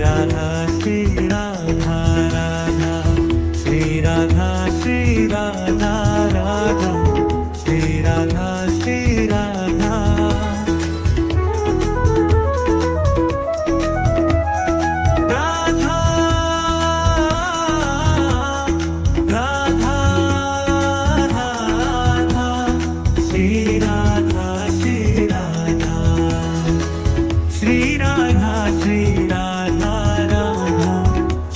Radha Shri Radha Radha Shri Radha Shri Radha Radha Shri Radha Shri Radha Radha Radha Radha Shri Radha Shri Radha Shri Radha Shri Radha Radha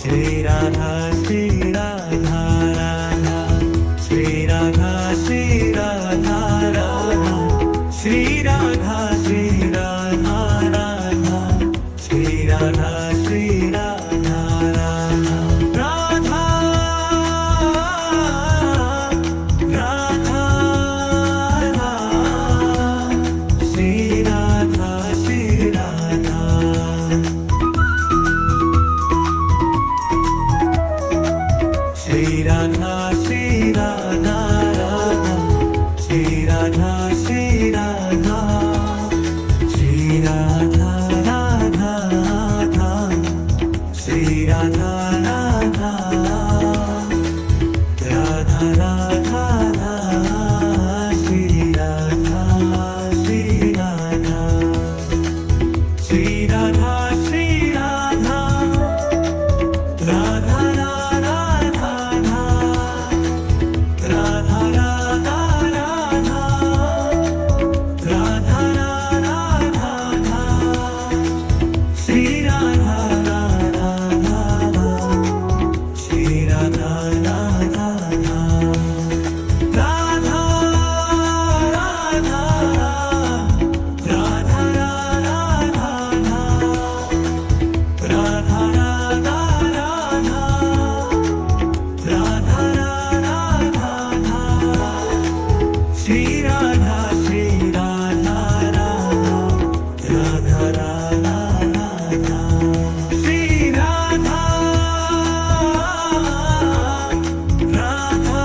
Shri Radha Shri Radha Radha Shri Radha Shri Radha Radha Shri Radha Shri Radha Radha Shri Radha Shri Radha Radha Radha Radha Shri Radha Shri Radha Shri Radha Shri Radha Radha Shri Radha Shri Radha Shri Radha Radha Radha Shri Radha Radha Radha Radha Radha Shri Radha Shri Radha Shri Radha Shri Radha Radha Radha Radha Radha Radha Radha Radha Radha Radha Shri Radha Radha Radha Shri Radha Radha Radha Radha Radha Radha Radha Radha Radha Shri Radha Shri Radha Radha Radha Radha Radha Shri Radha Radha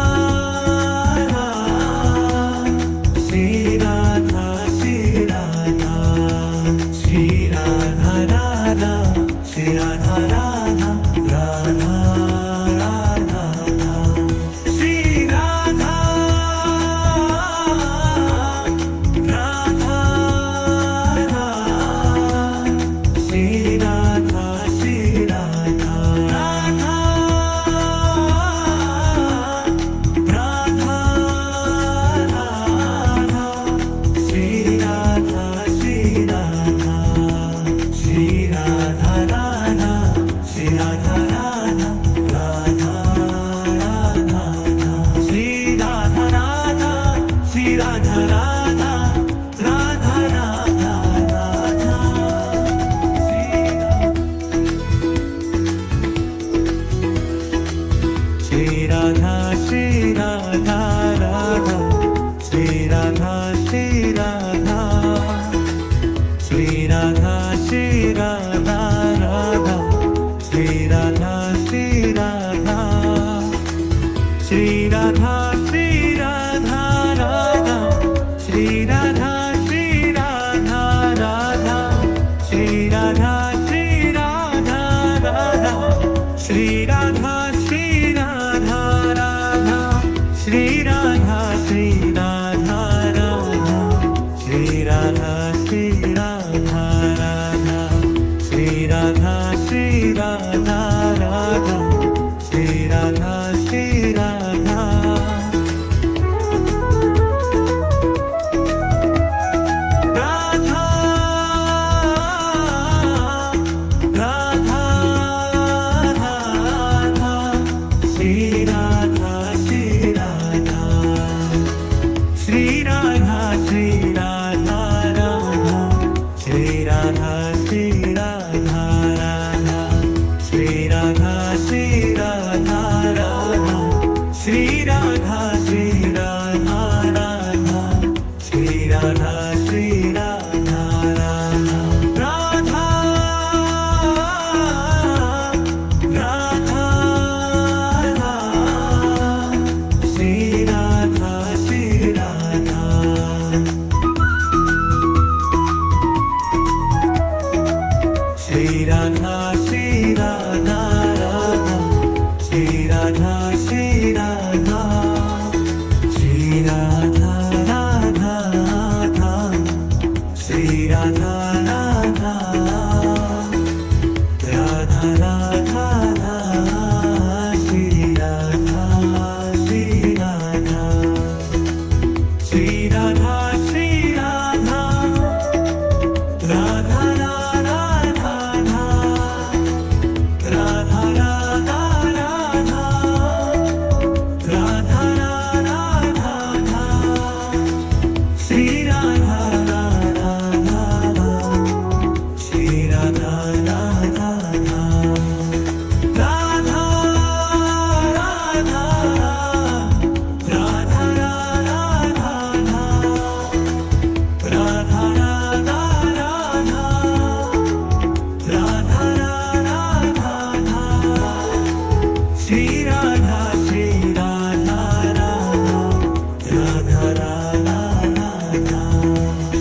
Shri Radha Shri Radha Shri Radha Radha Shri Radha Radha Radha Radha Shri Radha Radha Shri Radha Shri Radha Radha Radha Shri Radha Shri Radha Shri Radha Radha Shri Radha Radha Radha Radha Shri Radha Radha Shri Radha Radha Radha Radha Radha Shri Radha Shri Radha Radha Shri Radha Shri Radha Shri Radha Shri Radha Radha Shri Radha Shri Radha Shri Radha Shri Radha Radha Shri Radha Shri Radha Radha Shri Radha Shri Radha Radha Shri Radha Shri Radha Radha Shri Radha Shri Radha Radha Shri Radha Shri Radha Radha Shri Radha Shri Radha Radha Shri Radha Shri Radha Radha Radha Radha Shri Radha Shri Radha Shri Radha Shri Radha Radha Shri Radha Shri Radha Radha Shri Radha Shri Radha Radha Shri Radha Shri Radha Radha Shri Radha Shri Radha Radha Radha Radha Shri Radha Shri Radha Shri Radha Shri Radha Shri Radha Shri Radha Shri Radha Shri Radha Radha Radha Radha Radha Radha Radha Radha Radha Shri Radha Radha Shri Radha Radha Radha Radha Radha Radha Radha Radha Radha Shri Radha Shri Radha Radha Radha Radha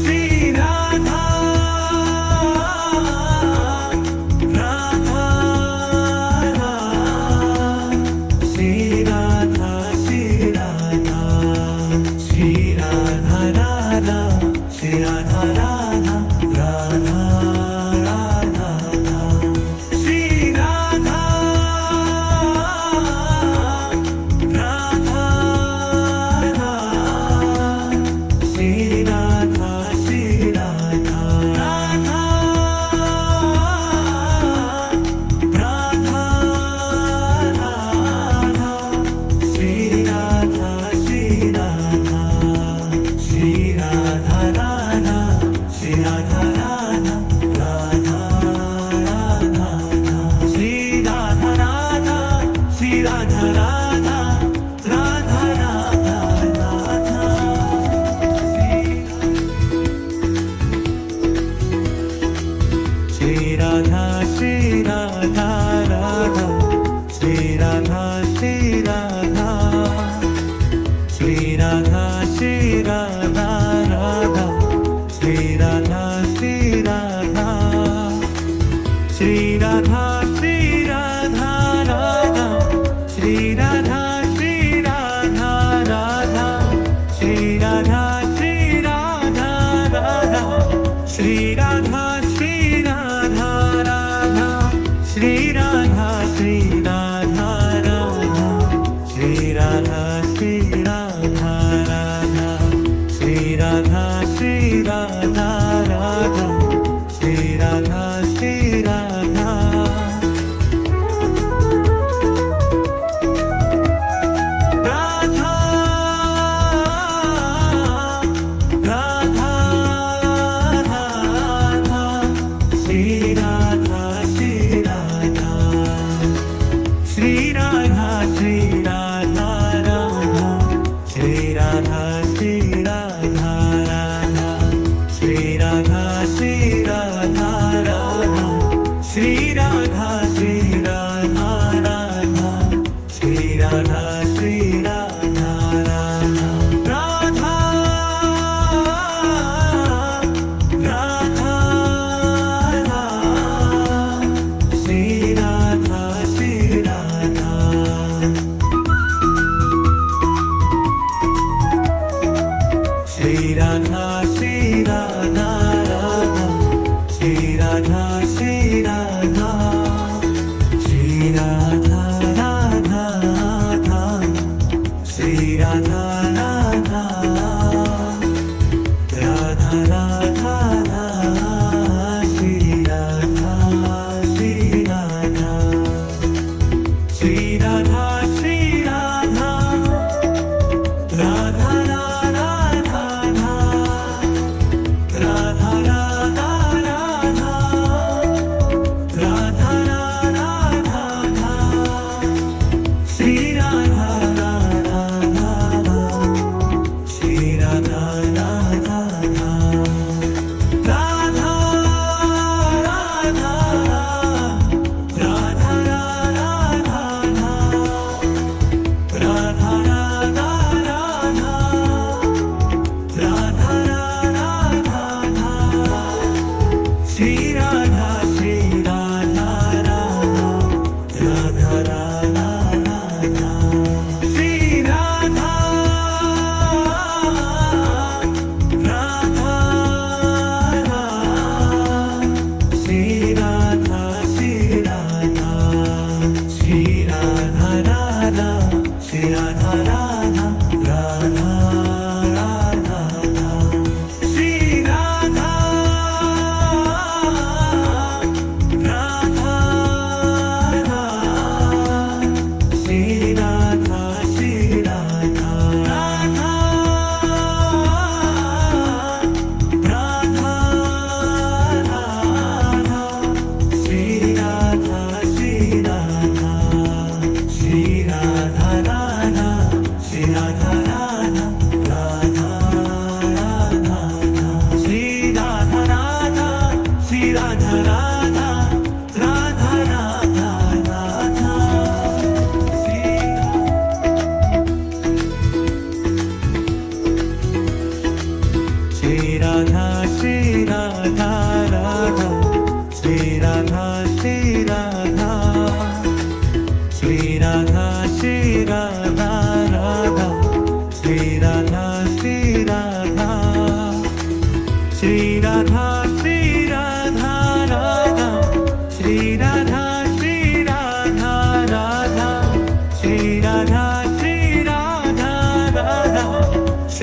Shri Radha Radha Shri Radha Shri Radha Shri Radha Radha Shri Radha Radha Radha Radha Shri Radha Radha Shri Radha Shri Radha Radha Radha Shri Radha Shri Radha Shri Radha Radha Shri Radha Radha Radha Radha Shri Radha Radha Shri Radha Radha Radha Radha Radha Shri Radha Shri Radha Radha Shri Radha Shri Radha Shri Radha Shri Radha Radha Shri Radha Shri Radha Shri Radha Shri Radha Radha Shri Radha Shri Radha Radha Shri Radha Shri Radha Radha Shri Radha Shri Radha Radha Shri Radha Shri Radha Radha Shri Radha Shri Radha Radha Shri Radha Shri Radha Radha Shri Radha Shri Radha Radha Radha Radha Shri Radha Shri Radha Shri Radha Shri Radha Radha Shri Radha Shri Radha Radha Shri Radha Shri Radha Radha Shri Radha Shri Radha Radha Shri Radha Shri Radha Radha Radha Radha Shri Radha Shri Radha Shri Radha Shri Radha Radha Shri Radha Shri Radha Shri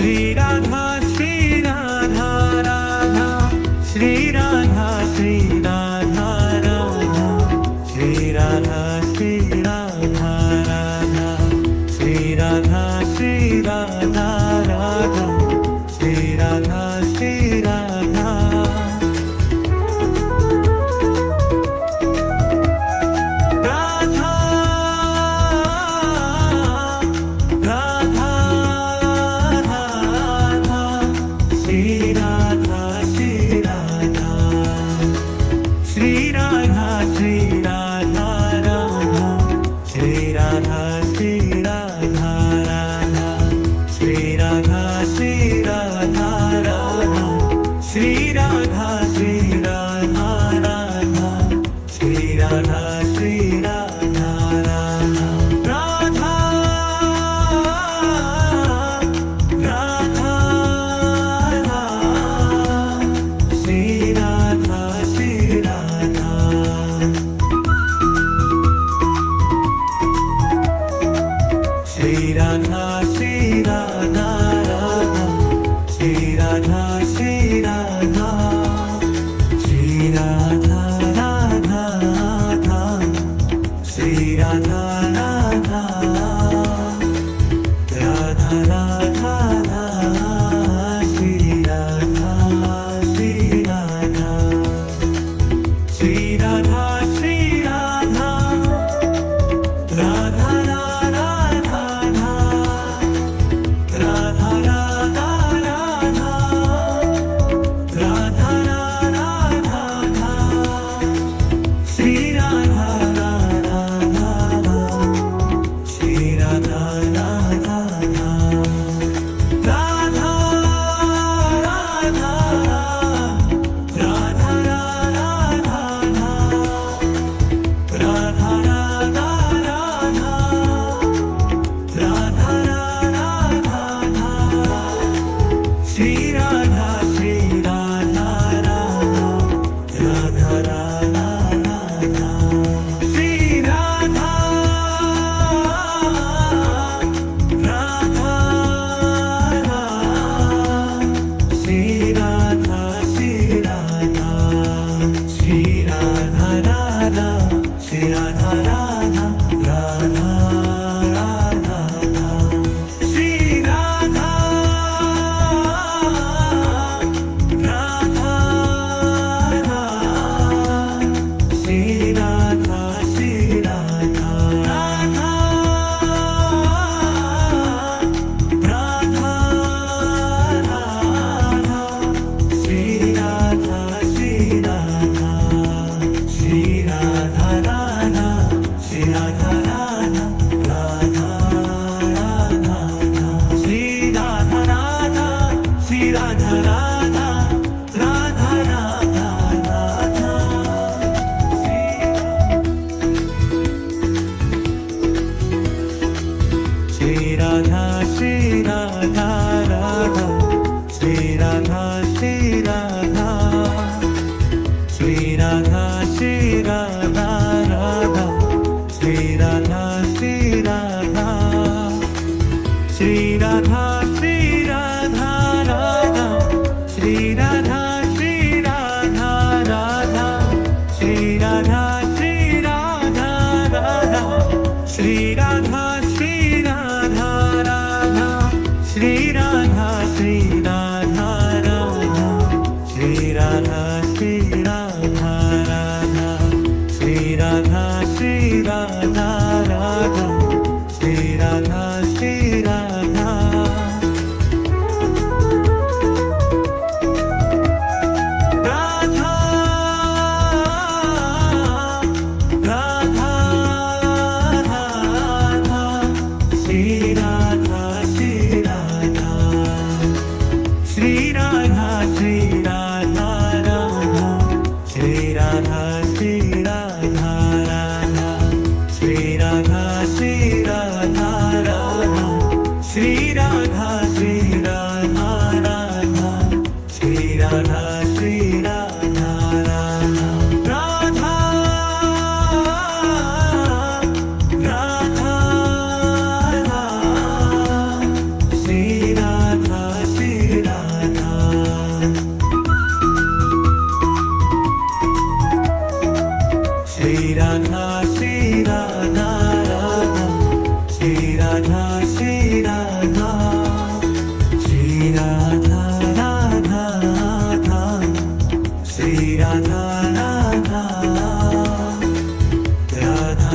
Shri Radha Radha Shri Radha Shri Radha Radha Shri Radha Shri Radha Radha Shri Radha Shri Radha Radha Shri Radha Shri Radha Shri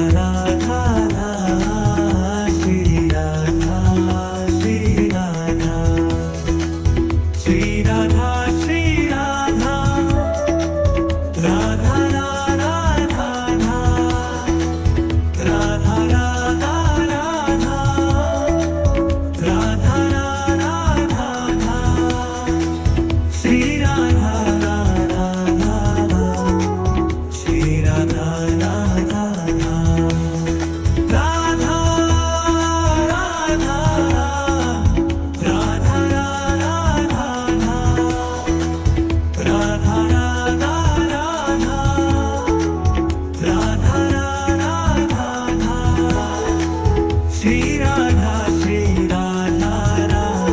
Radha Shri Radha Shri Radha Shri Radha Shri Radha Radha Radha Radha Radha Radha Radha Shri Radha Shri Radha Radha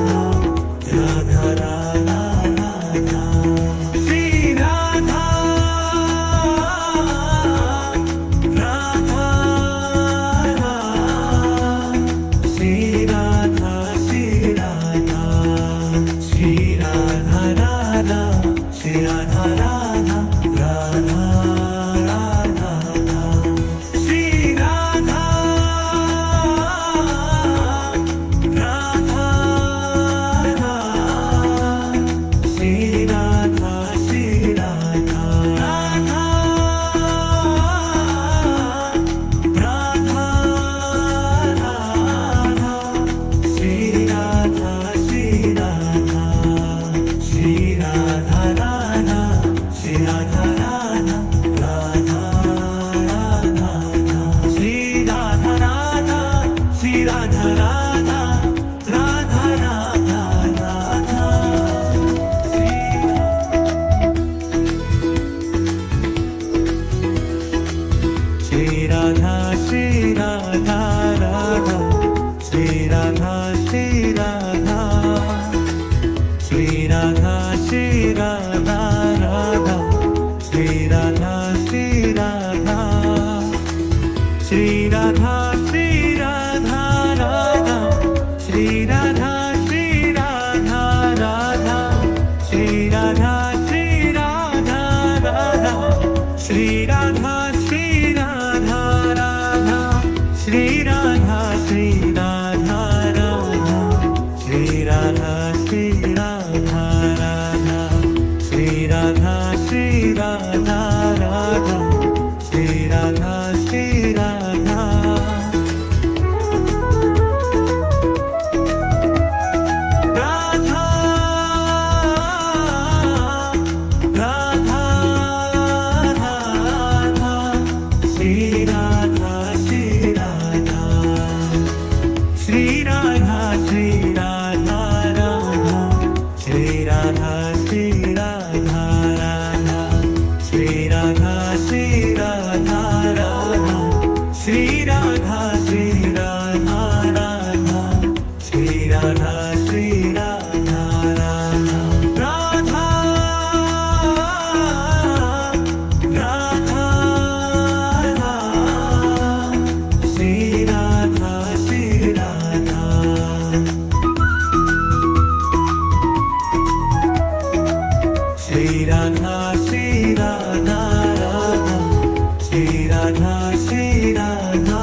Radha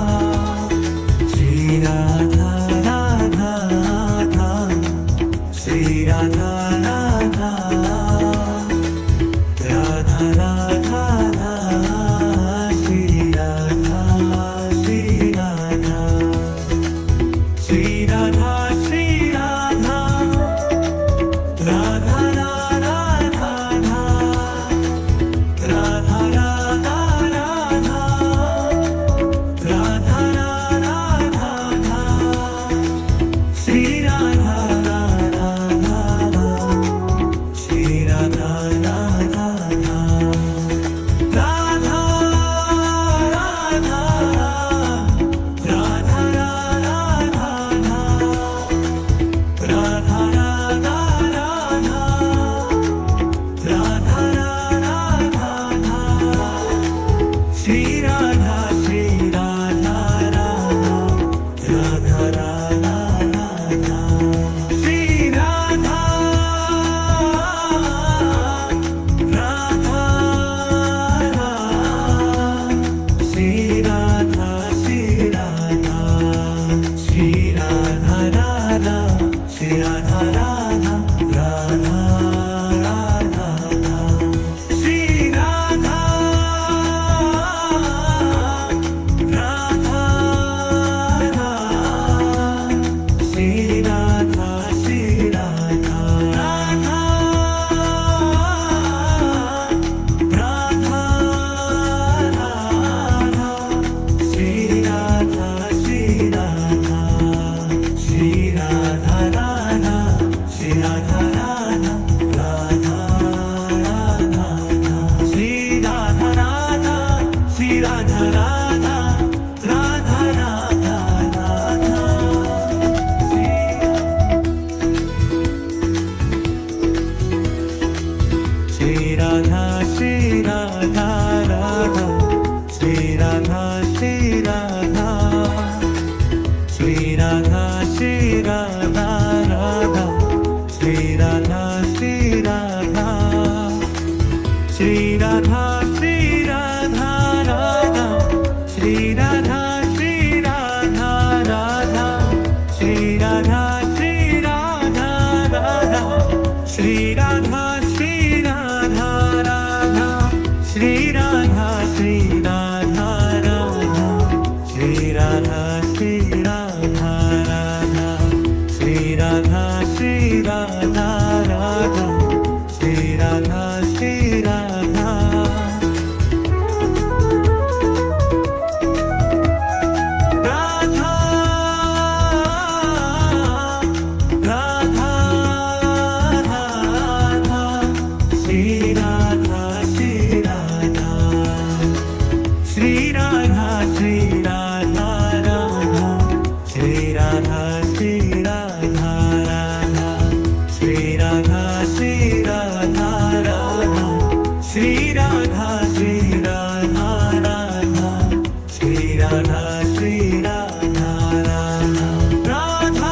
Shri Radha Radha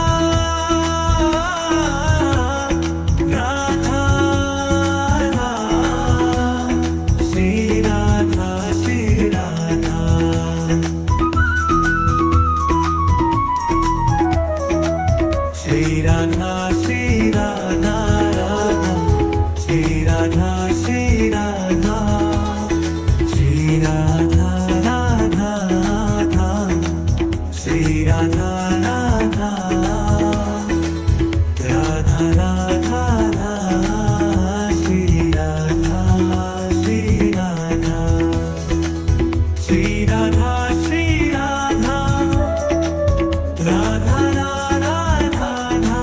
Radha Shri Radha Shri Radha Shri Radha Shri Radha Radha Shri Radha Shri Radha Shri Radha Radha Radha Shri Radha Radha Radha Radha Radha Shri Radha Shri Radha Shri Radha Shri Radha Radha Radha Radha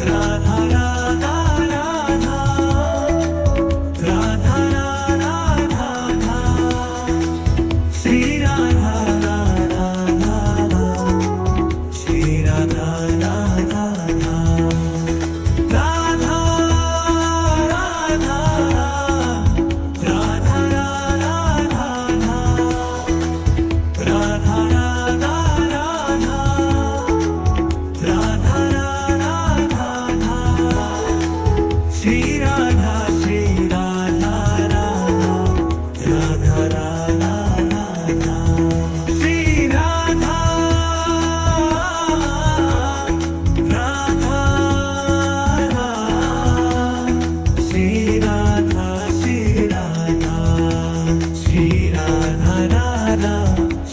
Radha Radha Radha Radha Shri Radha Radha Shri Radha Radha Radha Radha Radha Radha Shri Radha Shri Radha Radha Radha Shri Radha Radha Shri Radha Shri Radha Shri Radha Radha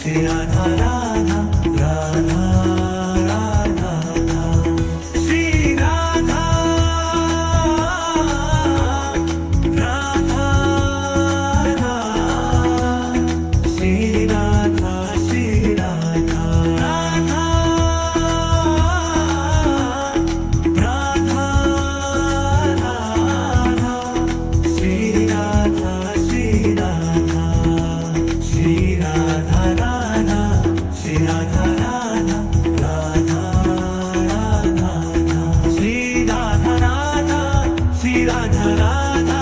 Shri Radha Radha Radha Radha Shri Radha Radha Shri Radha Shri Radha Radha Radha Shri Radha Shri Radha Shri Radha Radha Shri Radha Radha Radha Radha Shri Radha Radha Shri Radha Radha